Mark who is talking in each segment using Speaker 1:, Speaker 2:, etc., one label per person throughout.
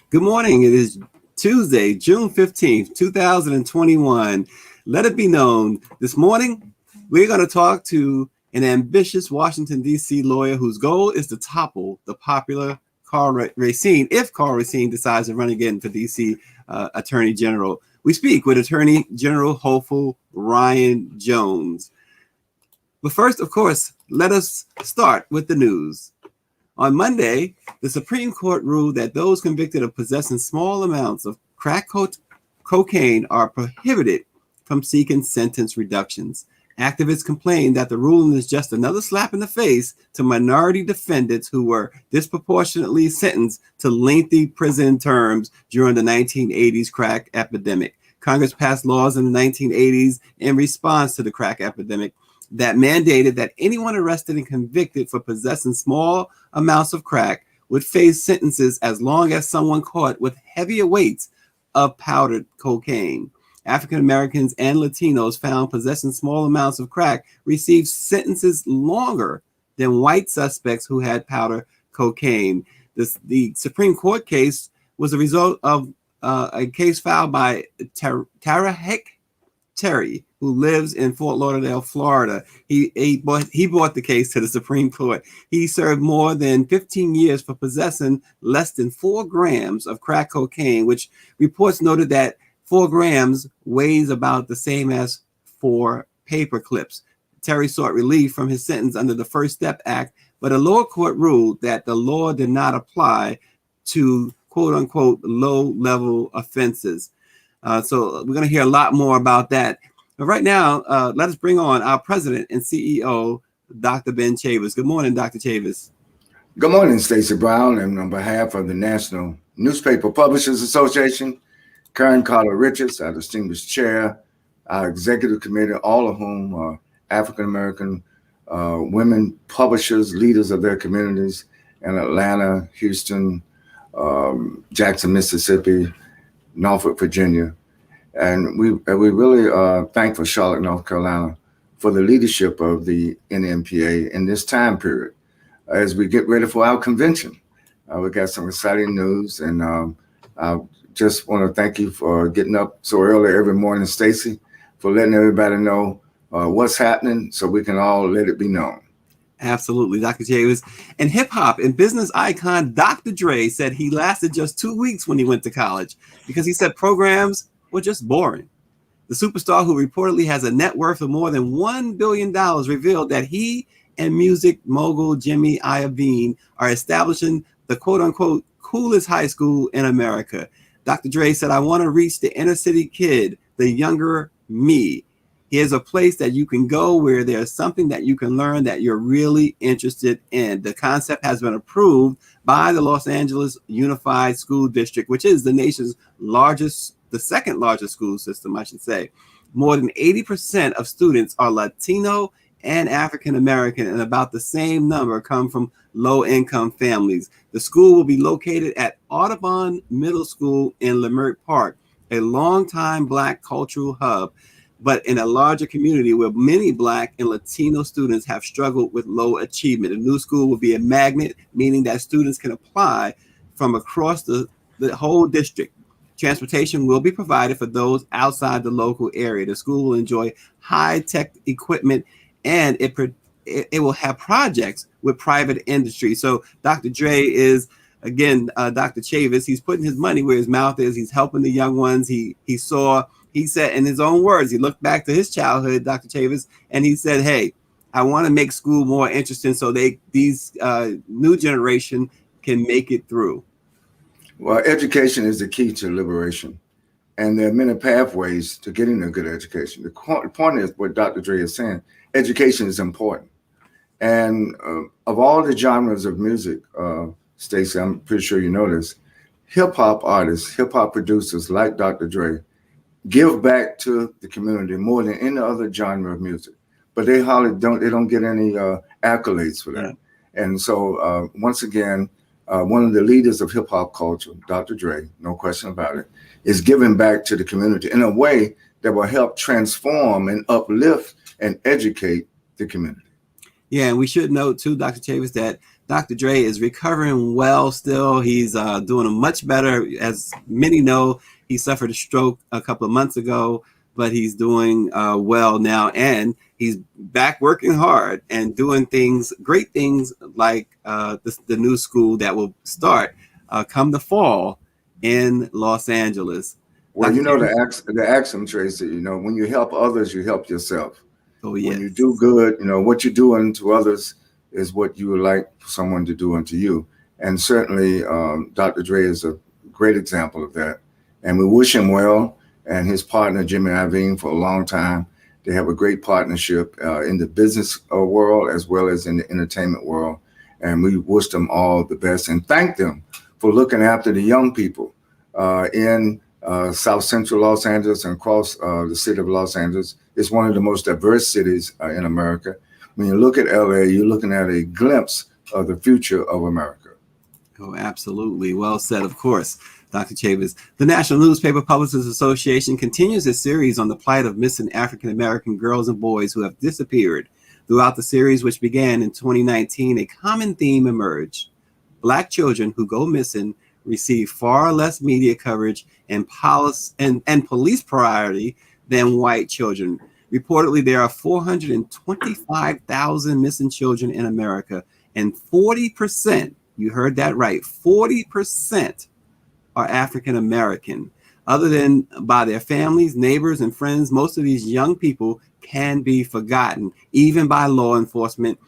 Speaker 1: Good morning. It is Tuesday, June 15th, 2021. Let it be known this morning, we're going to talk to an ambitious Washington, D.C. lawyer whose goal is to topple the popular Carl Racine if Carl Racine decides to run again for D.C. Attorney General. We speak with Attorney General hopeful Ryan Jones. But first, of course, let us start with the news. On Monday, the Supreme Court ruled that those convicted of possessing small amounts of crack cocaine are prohibited from seeking sentence reductions. Activists complained that the ruling is just another slap in the face to minority defendants who were disproportionately sentenced to lengthy prison terms during the 1980s crack epidemic. Congress passed laws in the 1980s in response to the crack epidemic that mandated that anyone arrested and convicted for possessing small amounts of crack would face sentences as long as someone caught with heavier weights of powdered cocaine. African Americans and Latinos found possessing small amounts of crack received sentences longer than white suspects who had powder cocaine. The Supreme Court case was a result of a case filed by Tarahek Terry, who lives in Fort Lauderdale, Florida. He brought the case to the Supreme Court. He served more than 15 years for possessing less than 4 grams of crack cocaine, which reports noted that 4 grams weighs about the same as 4 paper clips. Terry sought relief from his sentence under the First Step Act, but a lower court ruled that the law did not apply to quote-unquote low-level offenses. So we're going to hear a lot more about that. But right now, let us bring on our president and CEO, Dr. Ben Chavis. Good morning, Dr. Chavis.
Speaker 2: Good morning, Stacey Brown. And on behalf of the National Newspaper Publishers Association, Karen Carter Richards, our distinguished chair, our executive committee, all of whom are African-American women publishers, leaders of their communities in Atlanta, Houston, Jackson, Mississippi, Norfolk, Virginia. And we really are thankful Charlotte, North Carolina, for the leadership of the NNPA in this time period as we get ready for our convention. We got some exciting news, and I just want to thank you for getting up so early every morning, Stacey, for letting everybody know what's happening so we can all let it be known.
Speaker 1: Absolutely, Dr. Chavis. And hip hop and business icon Dr. Dre said he lasted just 2 weeks when he went to college because he said programs were just boring. The superstar, who reportedly has a net worth of more than $1 billion, revealed that he and music mogul Jimmy Iovine are establishing the quote-unquote coolest high school in America. Dr. Dre said, "I want to reach the inner city kid, the younger me. Here's a place that you can go where there's something that you can learn that you're really interested in." The concept has been approved by the Los Angeles Unified School District, which is the nation's the second largest school system, I should say. More than 80% of students are Latino and African American, and about the same number come from low-income families. The school will be located at Audubon Middle School in Leimert Park, a longtime Black cultural hub, but in a larger community where many Black and Latino students have struggled with low achievement. The new school will be a magnet, meaning that students can apply from across the whole district. Transportation will be provided for those outside the local area. The school will enjoy high-tech equipment, and it will have projects with private industry. So Dr. Dre is, again, Dr. Chavis, he's putting his money where his mouth is. He's helping the young ones. He said in his own words, he looked back to his childhood, Dr. Chavis, and he said, "Hey, I want to make school more interesting so these new generation can make it through."
Speaker 2: Well, education is the key to liberation, and there are many pathways to getting a good education. The point is what Dr. Dre is saying, education is important. And of all the genres of music, Stacey, I'm pretty sure you know this, hip-hop artists, hip-hop producers like Dr. Dre give back to the community more than any other genre of music, but they don't get any accolades for that. Yeah. And so once again, one of the leaders of hip hop culture, Dr. Dre, no question about it, is giving back to the community in a way that will help transform and uplift and educate the community.
Speaker 1: Yeah, and we should note too, Dr. Chavis, that Dr. Dre is recovering well still. He's doing much better. As many know, he suffered a stroke a couple of months ago, but he's doing well now, and he's back working hard and doing things, great things like the new school that will start come the fall in Los Angeles.
Speaker 2: Well,
Speaker 1: Dr.
Speaker 2: you know,
Speaker 1: Chavis?
Speaker 2: the axiom, Tracy, you know, when you help others, you help yourself.
Speaker 1: Oh,
Speaker 2: When you
Speaker 1: yes.
Speaker 2: do good, you know, what you do unto others is what you would like someone to do unto you. And certainly, Dr. Dre is a great example of that. And we wish him well and his partner, Jimmy Iovine, for a long time. They have a great partnership in the business world as well as in the entertainment world. And we wish them all the best and thank them for looking after the young people in South Central Los Angeles and across the city of Los Angeles. It's one of the most diverse cities in America. When you look at LA, you're looking at a glimpse of the future of America.
Speaker 1: Oh, absolutely. Well said, of course, Dr. Chavis. The National Newspaper Publishers Association continues its series on the plight of missing African American girls and boys who have disappeared. Throughout the series, which began in 2019, a common theme emerged. Black children who go missing receive far less media coverage and police priority than white children. Reportedly, there are 425,000 missing children in America, and 40%, you heard that right, 40% are African American. Other than by their families, neighbors, and friends, most of these young people can be forgotten, even by law enforcement,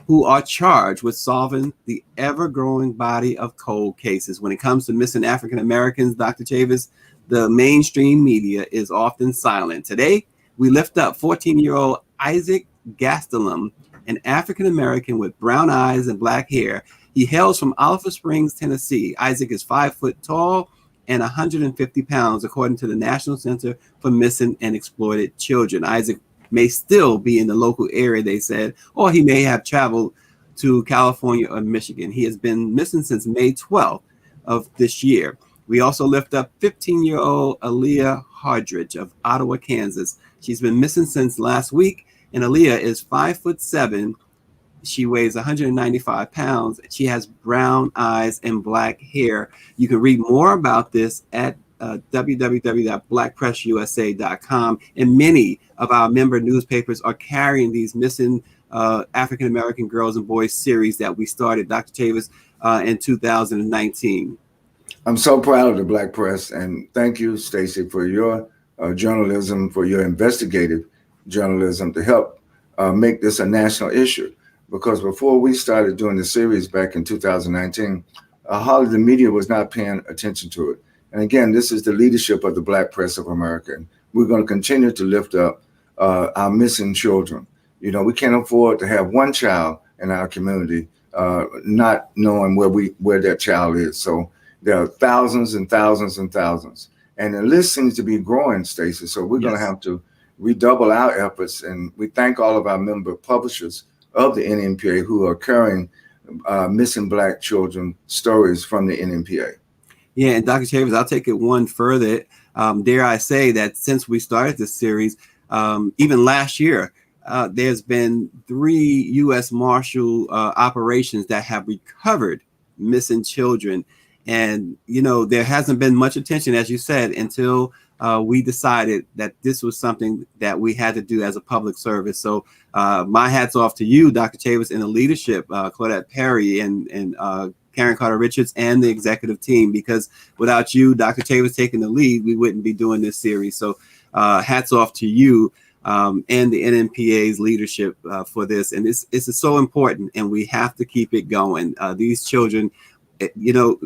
Speaker 1: who are charged with solving the ever-growing body of cold cases. When it comes to missing African Americans, Dr. Chavis, the mainstream media is often silent. Today, we lift up 14-year-old Isaac Gastelum, an African American with brown eyes and black hair. He hails from Oliver Springs, Tennessee. Isaac is 5 foot tall and 150 pounds, according to the National Center for Missing and Exploited Children. Isaac may still be in the local area, they said, or he may have traveled to California or Michigan. He has been missing since May 12th of this year. We also lift up 15-year-old Aaliyah Hardridge of Ottawa, Kansas. She's been missing since last week, and Aaliyah is 5'7". She weighs 195 pounds. She has brown eyes and black hair. You can read more about this at www.blackpressusa.com. And many of our member newspapers are carrying these missing African American girls and boys series that we started, Dr. Chavis, in 2019.
Speaker 2: I'm so proud of the Black press, and thank you, Stacey, for your journalism, for your investigative journalism to help make this a national issue. Because before we started doing the series back in 2019, hardly the media was not paying attention to it. And again, this is the leadership of the Black press of America. And we're going to continue to lift up our missing children. You know, we can't afford to have one child in our community not knowing where that child is. So there are thousands and thousands and thousands. And the list seems to be growing, Stacey. So we're going to have to redouble our efforts. And we thank all of our member publishers of the NNPA who are carrying missing Black children stories from the NNPA.
Speaker 1: Yeah, and Dr. Chavis, I'll take it one further. Dare I say that since we started this series, even last year, there's been 3 U.S. Marshal operations that have recovered missing children. And, you know, there hasn't been much attention, as you said, until we decided that this was something that we had to do as a public service. So my hat's off to you, Dr. Chavis, and the leadership, Claudette Perry and Karen Carter Richards and the executive team, because without you, Dr. Chavis, taking the lead, we wouldn't be doing this series. So hats off to you and the NNPA's leadership for this. And this is so important, and we have to keep it going. These children, you know,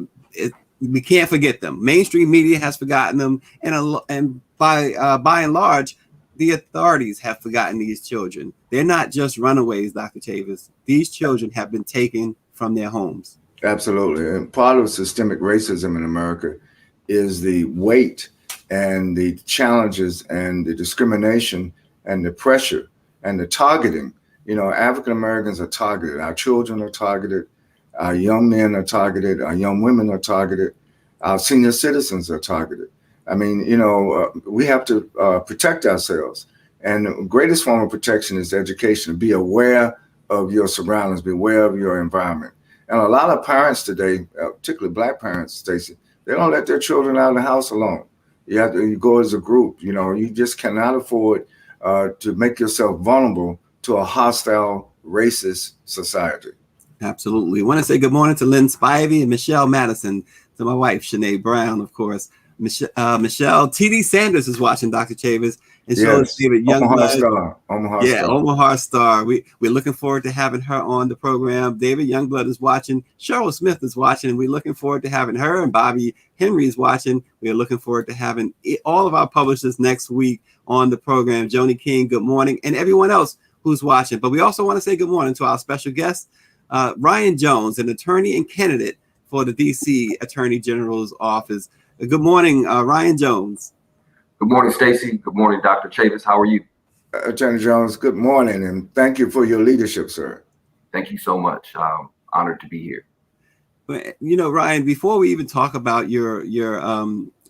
Speaker 1: we can't forget them. Mainstream media has forgotten them, and by and large, the authorities have forgotten these children. They're not just runaways, Dr. Chavis. These children have been taken from their homes.
Speaker 2: Absolutely. And part of systemic racism in America is the weight and the challenges and the discrimination and the pressure and the targeting. You know, African Americans are targeted. Our children are targeted. Our young men are targeted. Our young women are targeted. Our senior citizens are targeted. I mean, you know, we have to protect ourselves. And the greatest form of protection is education. Be aware of your surroundings, beware of your environment. And a lot of parents today, particularly Black parents, Stacey, they don't let their children out of the house alone. You go as a group. You just cannot afford to make yourself vulnerable to a hostile, racist society.
Speaker 1: Absolutely. I want to say good morning to Lynn Spivey and Michelle Madison, to my wife, Shanae Brown, of course. Michelle, T.D. Sanders is watching, Dr. Chavis, and so is David Youngblood. Omaha Star. We're looking forward to having her on the program. David Youngblood is watching. Cheryl Smith is watching, and we're looking forward to having her. And Bobby Henry is watching. We're looking forward to having all of our publishers next week on the program. Joni King, good morning, and everyone else who's watching. But we also want to say good morning to our special guest, Ryan Jones, an attorney and candidate for the D.C. Attorney General's office. Good morning, Ryan Jones.
Speaker 3: Good morning, Stacey. Good morning, Dr. Chavis. How are you?
Speaker 2: Attorney Jones, good morning, and thank you for your leadership, sir.
Speaker 3: Thank you so much. Honored to be here.
Speaker 1: Ryan, before we even talk about your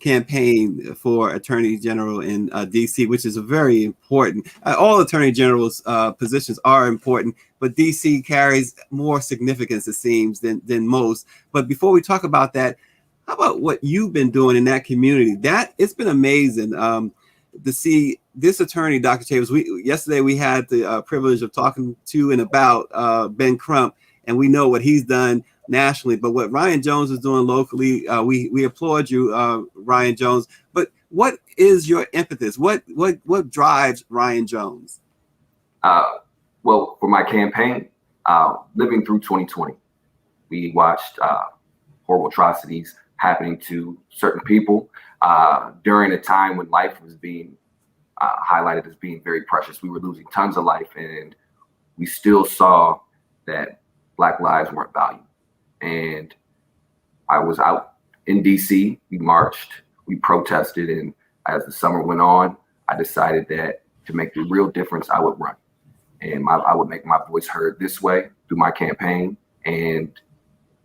Speaker 1: campaign for Attorney General in D.C., which is a very important, all Attorney General's positions are important, but D.C. carries more significance, it seems, than most. But before we talk about that, how about what you've been doing in that community? It's been amazing to see this attorney, Dr. Chavis. Yesterday we had the privilege of talking to and about Ben Crump, and we know what he's done nationally. But what Ryan Jones is doing locally, we applaud you, Ryan Jones. But what is your impetus? What drives Ryan Jones?
Speaker 3: Well, for my campaign, living through 2020, we watched horrible atrocities happening to certain people during a time when life was being highlighted as being very precious. We were losing tons of life, and we still saw that Black lives weren't valued. And I was out in DC, we marched, we protested, and as the summer went on, I decided that to make the real difference, I would run. And I would make my voice heard this way through my campaign and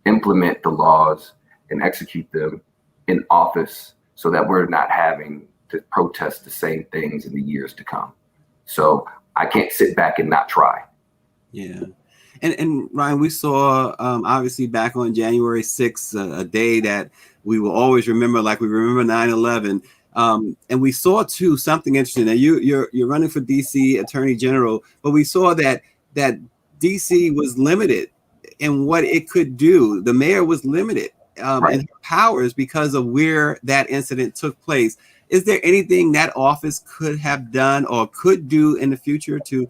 Speaker 3: implement the laws and execute them in office so that we're not having to protest the same things in the years to come. So I can't sit back and not try.
Speaker 1: Yeah. And Ryan, we saw obviously back on January 6th, a day that we will always remember, like we remember 9/11. And we saw too something interesting. Now you're running for DC Attorney General, but we saw that DC was limited in what it could do. The mayor was limited in her powers because of where that incident took place. Is there anything that office could have done or could do in the future to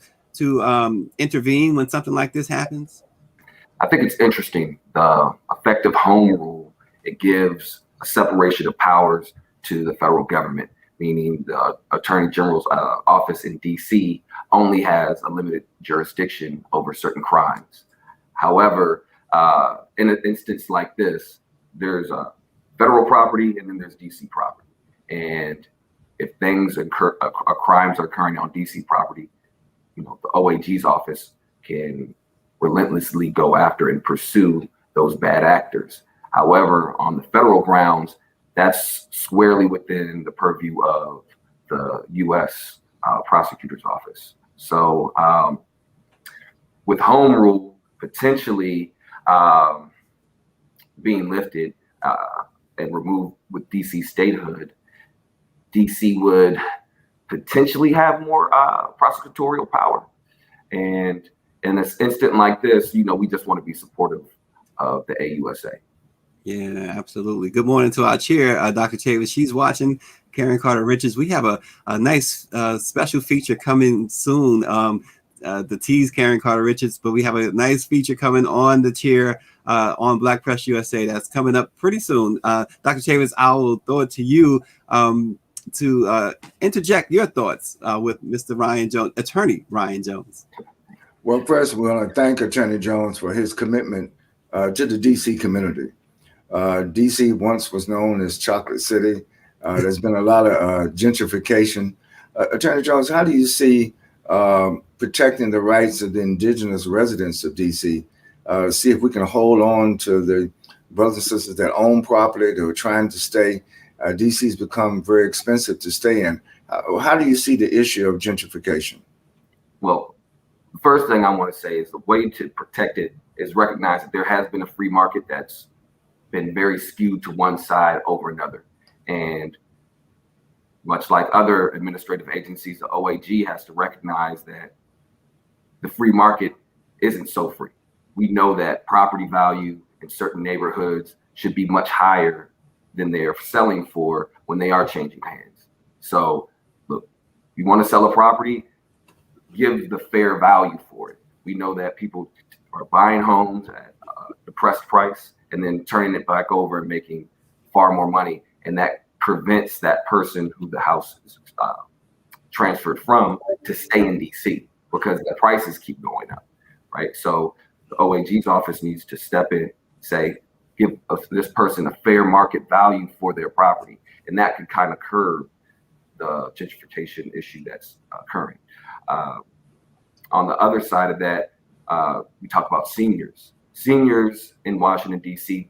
Speaker 1: intervene when something like this happens?
Speaker 3: I think it's interesting. The effective home rule, it gives a separation of powers to the federal government, meaning the Attorney General's office in DC only has a limited jurisdiction over certain crimes. However, in an instance like this, there's federal property and then there's DC property. And if crimes are occurring on DC property, the OAG's office can relentlessly go after and pursue those bad actors. However, on the federal grounds, that's squarely within the purview of the U.S. prosecutor's office. So with home rule potentially being lifted and removed with D.C. statehood, D.C. would potentially have more prosecutorial power. And in an instant like this, we just want to be supportive of the AUSA.
Speaker 1: Yeah, absolutely. Good morning to our chair, Dr. Chavis. She's watching. Karen Carter Richards. We have a nice special feature coming soon. The tease Karen Carter Richards, but we have a nice feature coming on the chair on Black Press USA that's coming up pretty soon. Dr. Chavis, I will throw it to you to interject your thoughts with Mr. Ryan Jones, Attorney Ryan Jones.
Speaker 2: Well, first, we want to thank Attorney Jones for his commitment to the D.C. community. D.C. once was known as Chocolate City. There's been a lot of gentrification. Attorney Jones, how do you see protecting the rights of the indigenous residents of D.C.? See if we can hold on to the brothers and sisters that own property, that are trying to stay. D.C.'s become very expensive to stay in. How do you see the issue of gentrification?
Speaker 3: Well, the first thing I want to say is the way to protect it is recognize that there has been a free market that's been very skewed to one side over another. And much like other administrative agencies, the OAG has to recognize that the free market isn't so free. We know that property value in certain neighborhoods should be much higher than they're selling for when they are changing hands. So look, you want to sell a property, give the fair value for it. We know that people are buying homes at a depressed price and then turning it back over and making far more money. And that prevents that person who the house is transferred from to stay in DC because the prices keep going up, right? So the OAG's office needs to step in, say, give this person a fair market value for their property. And that could kind of curb the gentrification issue that's occurring. On the other side of that, we talk about seniors. Seniors in Washington, D.C.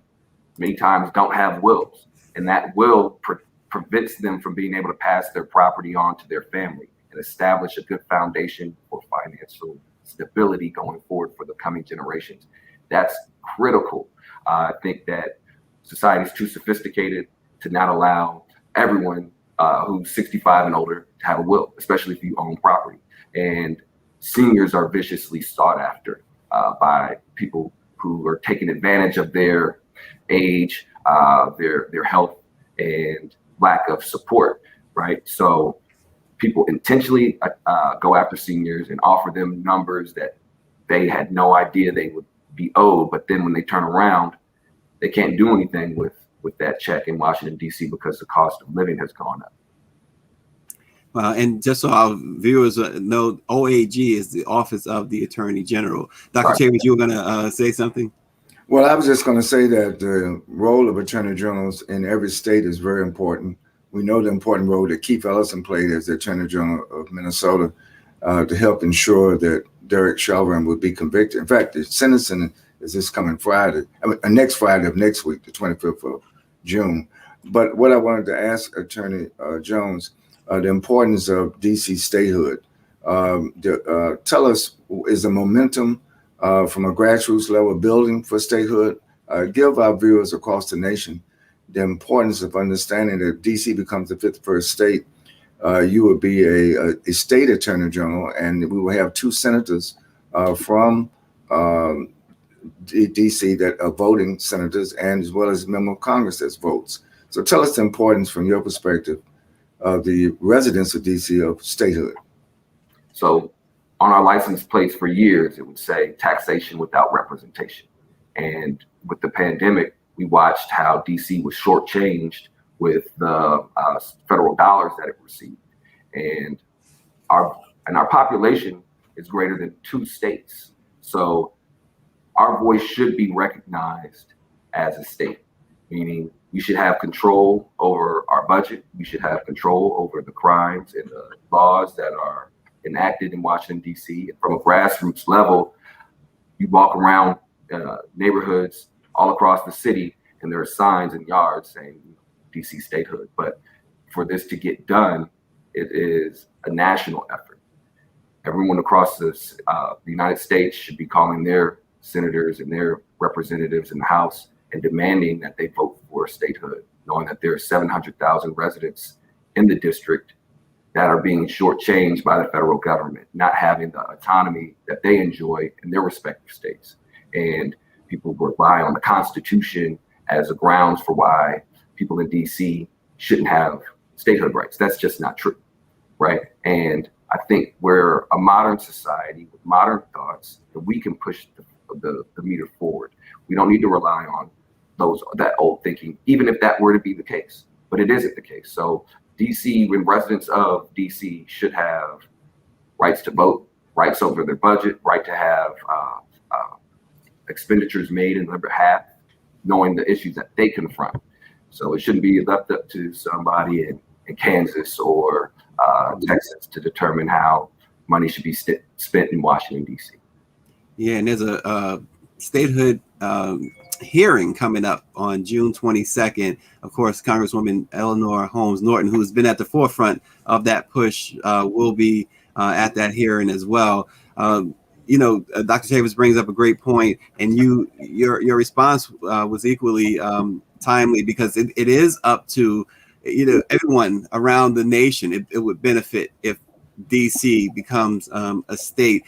Speaker 3: many times don't have wills, and that will prevents them from being able to pass their property on to their family and establish a good foundation for financial stability going forward for the coming generations. That's critical. I think that society is too sophisticated to not allow everyone who's 65 and older to have a will, especially if you own property. And seniors are viciously sought after by people who are taking advantage of their age, their health, and lack of support, right? So people intentionally go after seniors and offer them numbers that they had no idea they would be owed. But then when they turn around, they can't do anything with that check in Washington, D.C. because the cost of living has gone up.
Speaker 1: Well, and just so our viewers know, OAG is the Office of the Attorney General. Dr.
Speaker 3: Right.
Speaker 1: Chambers, you were going to say something?
Speaker 2: Well, I was just going to say that the role of attorney generals in every state is very important. We know the important role that Keith Ellison played as the Attorney General of Minnesota to help ensure that Derek Chauvin would be convicted. In fact, the sentencing is this coming Friday, next Friday of next week, the 25th of June. But what I wanted to ask Attorney Jones, the importance of DC statehood. Tell us, is the momentum from a grassroots level building for statehood? Give our viewers across the nation the importance of understanding that DC becomes the 51st state. You will be a state attorney general, and we will have 2 senators from DC that are voting senators, and as well as a member of Congress that votes. So tell us the importance from your perspective of the residents of DC of statehood.
Speaker 3: So on our license plates for years, it would say taxation without representation. And with the pandemic, we watched how DC was shortchanged with the federal dollars that it received. And our population is greater than 2 states. So our voice should be recognized as a state, meaning we should have control over our budget. We should have control over the crimes and the laws that are enacted in Washington, D.C. From a grassroots level, you walk around neighborhoods all across the city, and there are signs in yards saying D.C. statehood. But for this to get done, it is a national effort. Everyone across the United States should be calling their senators and their representatives in the House and demanding that they vote for statehood, knowing that there are 700,000 residents in the district that are being shortchanged by the federal government, not having the autonomy that they enjoy in their respective states. And people rely on the Constitution as a grounds for why people in DC shouldn't have statehood rights. That's just not true, right? And I think we're a modern society with modern thoughts, and we can push the meter forward. We don't need to rely on that old thinking, even if that were to be the case, but it isn't the case. So DC, when residents of DC should have rights to vote, rights over their budget, right to have expenditures made in their behalf, knowing the issues that they confront. So it shouldn't be left up to somebody in Kansas or Texas to determine how money should be spent in Washington, D.C.
Speaker 1: Yeah, and there's a statehood hearing coming up on June 22nd. Of course, Congresswoman Eleanor Holmes Norton, who's been at the forefront of that push, will be at that hearing as well. Dr. Chavis brings up a great point, and your response was equally timely, because it is up to everyone around the nation. It would benefit if DC becomes a state.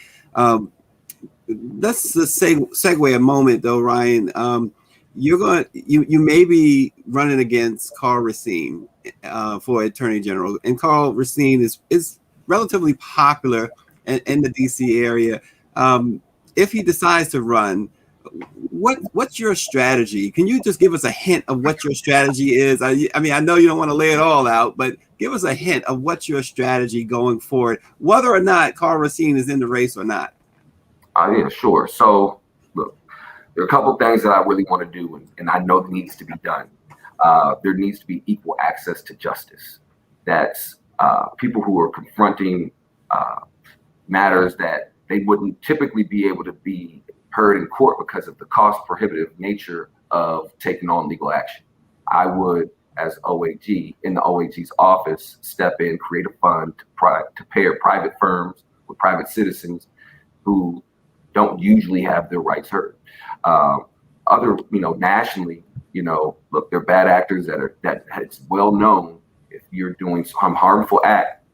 Speaker 1: Let's just segue a moment though, Ryan. You may be running against Carl Racine for Attorney General, and Carl Racine is relatively popular in the DC area. If he decides to run, what's your strategy? Can you just give us a hint of what your strategy is? I mean, I know you don't want to lay it all out, but give us a hint of what's your strategy going forward, whether or not Carl Racine is in the race or not.
Speaker 3: Yeah, sure. So, look, there are a couple of things that I really want to do, and I know needs to be done. There needs to be equal access to justice. That's people who are confronting matters that they wouldn't typically be able to be heard in court because of the cost prohibitive nature of taking on legal action. I would, as OAG, in the OAG's office, step in, create a fund to pair private firms with private citizens who don't usually have their rights heard. Nationally, look, they're bad actors that it's well known. If you're doing some harmful act,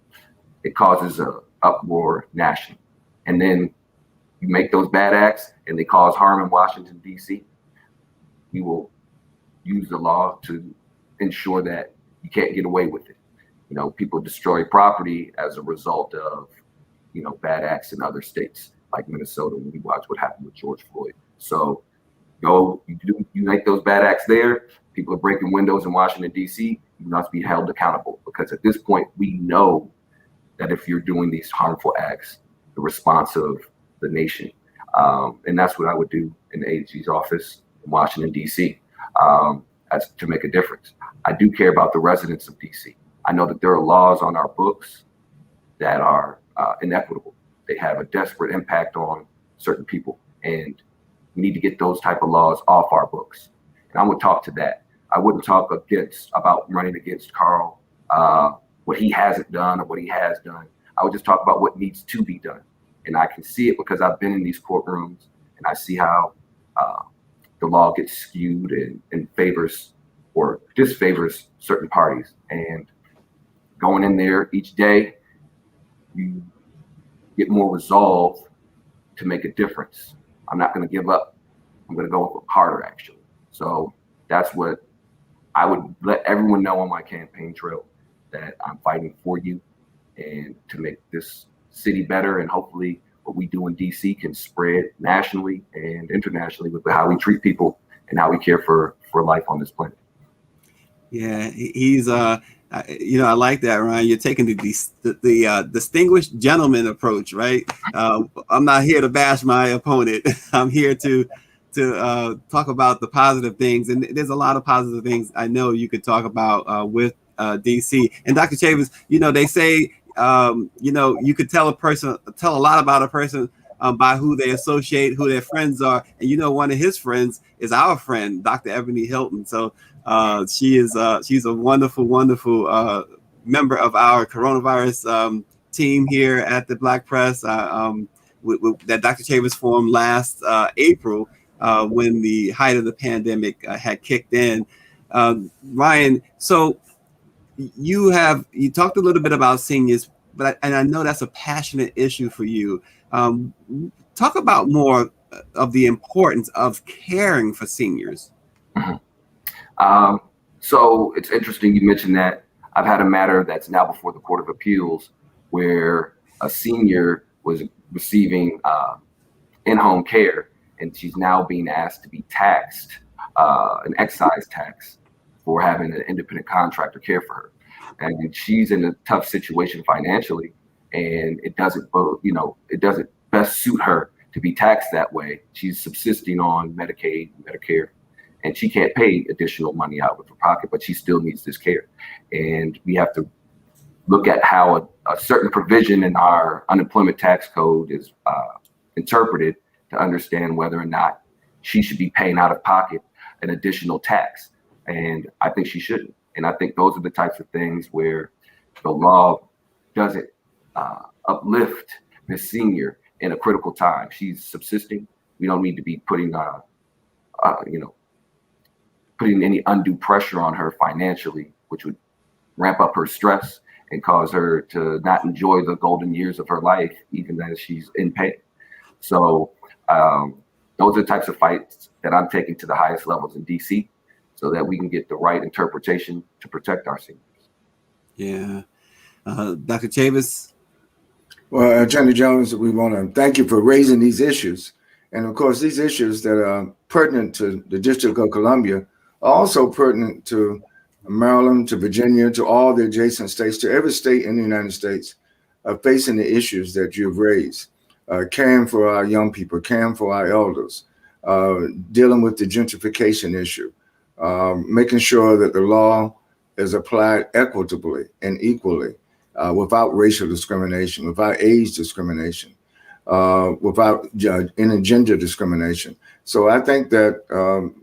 Speaker 3: it causes a uproar nationally. And then you make those bad acts and they cause harm in Washington, D.C., we will use the law to ensure that you can't get away with it. People destroy property as a result of, bad acts in other states like Minnesota, when we watch what happened with George Floyd. So you make those bad acts there, people are breaking windows in Washington, D.C., you must be held accountable, because at this point, we know that if you're doing these harmful acts, the response of the nation. And that's what I would do in the AG's office in Washington, D.C., as to make a difference. I do care about the residents of D.C. I know that there are laws on our books that are inequitable. They have a desperate impact on certain people, and we need to get those type of laws off our books. And I would talk to that. I wouldn't talk about running against Carl, what he hasn't done or what he has done. I would just talk about what needs to be done. And I can see it because I've been in these courtrooms, and I see how the law gets skewed and favors or disfavors certain parties. And going in there each day, you get more resolve to make a difference. I'm not going to give up. I'm going to go harder, actually. So that's what I would let everyone know on my campaign trail, that I'm fighting for you and to make this city better. And hopefully what we do in DC can spread nationally and internationally with how we treat people and how we care for life on this planet.
Speaker 1: Yeah, he's I like that, Ryan. You're taking the distinguished gentleman approach, right? I'm not here to bash my opponent. I'm here to talk about the positive things, and there's a lot of positive things I know you could talk about with DC. And Dr. Chavis, they say you could tell a lot about a person by who they associate, who their friends are, and one of his friends is our friend, Dr. Ebony Hilton. So she's a wonderful member of our coronavirus team here at the Black Press that Dr. Chavis formed last April when the height of the pandemic had kicked in. Ryan, so you talked a little bit about seniors, and I know that's a passionate issue for you. Talk about more of the importance of caring for seniors.
Speaker 3: Mm-hmm. So it's interesting you mentioned that. I've had a matter that's now before the Court of Appeals where a senior was receiving in-home care, and she's now being asked to be taxed, an excise tax, for having an independent contractor care for her. And she's in a tough situation financially, and it doesn't best suit her to be taxed that way. She's subsisting on Medicaid, Medicare, and she can't pay additional money out of her pocket, but she still needs this care. And we have to look at how a certain provision in our unemployment tax code is interpreted to understand whether or not she should be paying out of pocket an additional tax. And I think she shouldn't. And I think those are the types of things where the law doesn't uplift the senior in a critical time. She's subsisting. We don't need to be putting any undue pressure on her financially, which would ramp up her stress and cause her to not enjoy the golden years of her life, even as she's in pain. So those are the types of fights that I'm taking to the highest levels in DC so that we can get the right interpretation to protect our seniors.
Speaker 1: Yeah. Dr. Chavis?
Speaker 2: Well, Attorney Jones, we want to thank you for raising these issues. And of course, these issues that are pertinent to the District of Columbia are also pertinent to Maryland, to Virginia, to all the adjacent states, to every state in the United States facing the issues that you've raised. Caring for our young people, caring for our elders, dealing with the gentrification issue, making sure that the law is applied equitably and equally, without racial discrimination, without age discrimination, without any gender discrimination. So I think that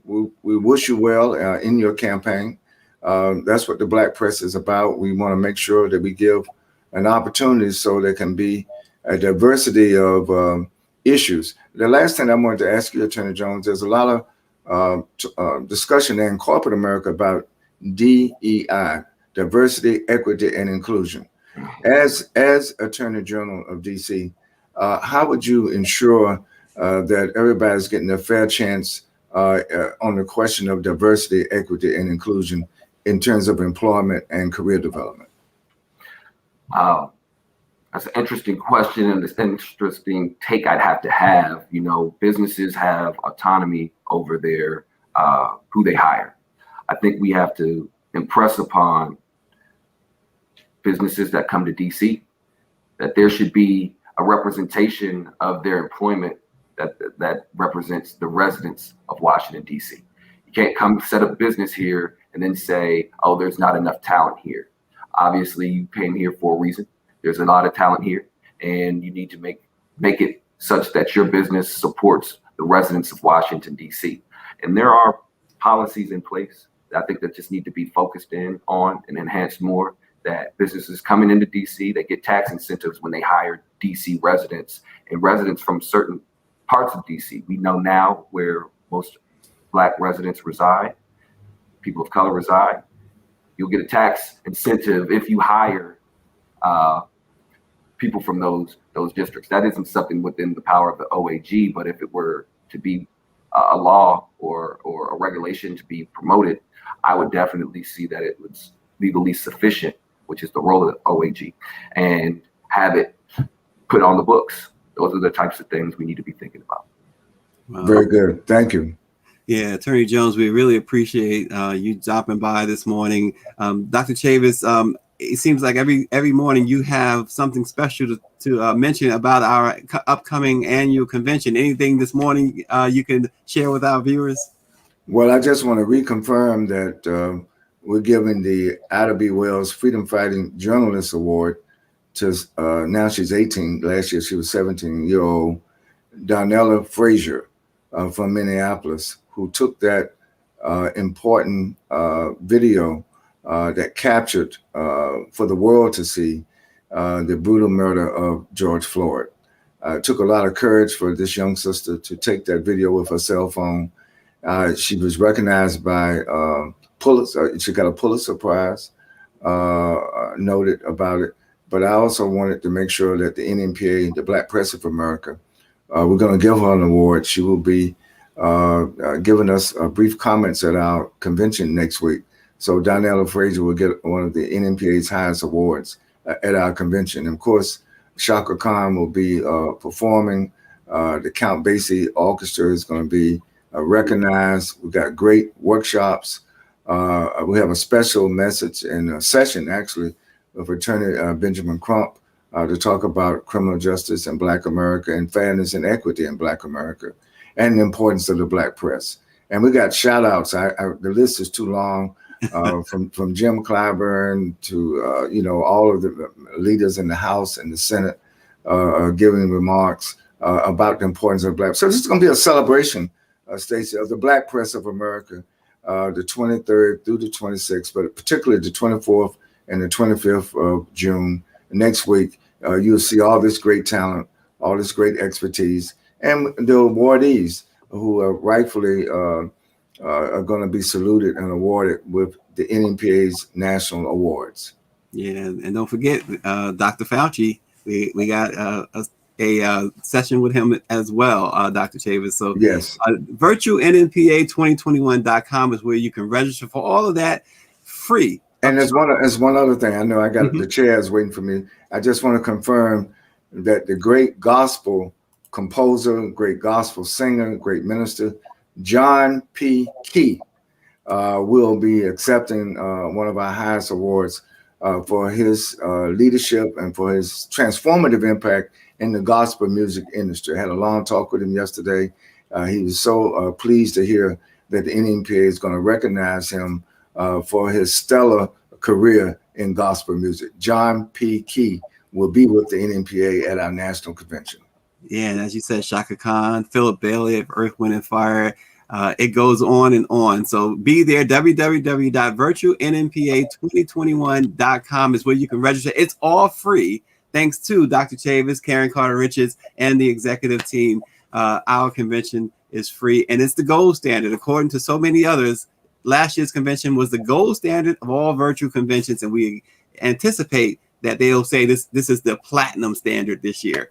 Speaker 2: we wish you well in your campaign. That's what the Black press is about. We want to make sure that we give an opportunity so there can be a diversity of issues. The last thing I wanted to ask you, Attorney Jones, there's a lot of discussion in corporate America about DEI, diversity, equity, and inclusion. As Attorney General of DC, how would you ensure that everybody's getting a fair chance on the question of diversity, equity, and inclusion in terms of employment and career development?
Speaker 3: That's an interesting question and an interesting take I'd have to have. You know, businesses have autonomy over their who they hire. I think we have to impress upon businesses that come to DC that there should be a representation of their employment that represents the residents of Washington, DC. You can't come set up business here and then say, oh, there's not enough talent here. Obviously, you came here for a reason. There's a lot of talent here, and you need to make it such that your business supports the residents of Washington, D.C. And there are policies in place that I think that just need to be focused in on and enhanced more, that businesses coming into D.C., they get tax incentives when they hire D.C. residents and residents from certain parts of D.C. We know now where most Black residents reside, people of color reside. You'll get a tax incentive if you hire people from those districts. That isn't something within the power of the OAG, but if it were to be a law or a regulation to be promoted, I would definitely see that it was legally sufficient, which is the role of the OAG, and have it put on the books. Those are the types of things we need to be thinking about.
Speaker 2: Very good. Thank you.
Speaker 1: Yeah, Attorney Jones, we really appreciate you dropping by this morning. Dr. Chavis, it seems like every morning you have something special to mention about our upcoming annual convention. Anything this morning you can share with our viewers?
Speaker 2: Well, I just want to reconfirm that we're giving the Ida B. Wells Freedom Fighting Journalist Award to, now she's 18, last year she was 17-year-old Darnella Frazier from Minneapolis, who took that important video that captured for the world to see the brutal murder of George Floyd. It took a lot of courage for this young sister to take that video with her cell phone. She was recognized by Pulitzer. She got a Pulitzer Prize noted about it. But I also wanted to make sure that the NMPA, the Black Press of America, we're going to give her an award. She will be giving us brief comments at our convention next week. So Darnella Frazier will get one of the NMPA's highest awards at our convention. And of course, Shaka Khan will be performing. The Count Basie Orchestra is going to be recognized. We've got great workshops. We have a special message and a session, actually, with Attorney Benjamin Crump to talk about criminal justice in Black America and fairness and equity in Black America and the importance of the Black press. And we got shout outs. The list is too long. From Jim Clyburn to all of the leaders in the House and the Senate giving remarks about the importance of Black. So this is going to be a celebration, Stacey, of the Black Press of America, the 23rd through the 26th, but particularly the 24th and the 25th of June. Next week, you'll see all this great talent all this great expertise, and the awardees who are rightfully are going to be saluted and awarded with the NMPA's national awards.
Speaker 1: Yeah, and don't forget, Dr. Fauci. We got a session with him as well, Dr. Chavis. So
Speaker 2: Yes.
Speaker 1: virtuenmpa2021.com is where you can register for all of that free.
Speaker 2: And there's one other thing. I know I got the chair is waiting for me. I just want to confirm that the great gospel composer, great gospel singer, great minister, John P. Key, will be accepting one of our highest awards for his leadership and for his transformative impact in the gospel music industry. I had a long talk with him yesterday. He was so pleased to hear that the NMPA is going to recognize him for his stellar career in gospel music. John P. Key will be with the NMPA at our national convention.
Speaker 1: Yeah, and as you said, Shaka Khan, Philip Bailey of Earth, Wind, and Fire. It goes on and on. So be there. www.virtuenmpa2021.com is where you can register. It's all free. Thanks to Dr. Chavis, Karen Carter Richards, and the executive team. Our convention is free, and it's the gold standard. According to so many others, last year's convention was the gold standard of all virtual conventions, and we anticipate that they'll say this is the platinum standard this year.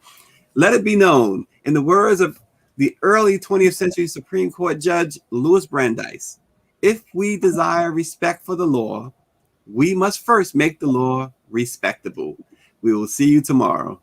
Speaker 1: Let it be known, in the words of the early 20th century Supreme Court Judge Louis Brandeis, if we desire respect for the law, we must first make the law respectable. We will see you tomorrow.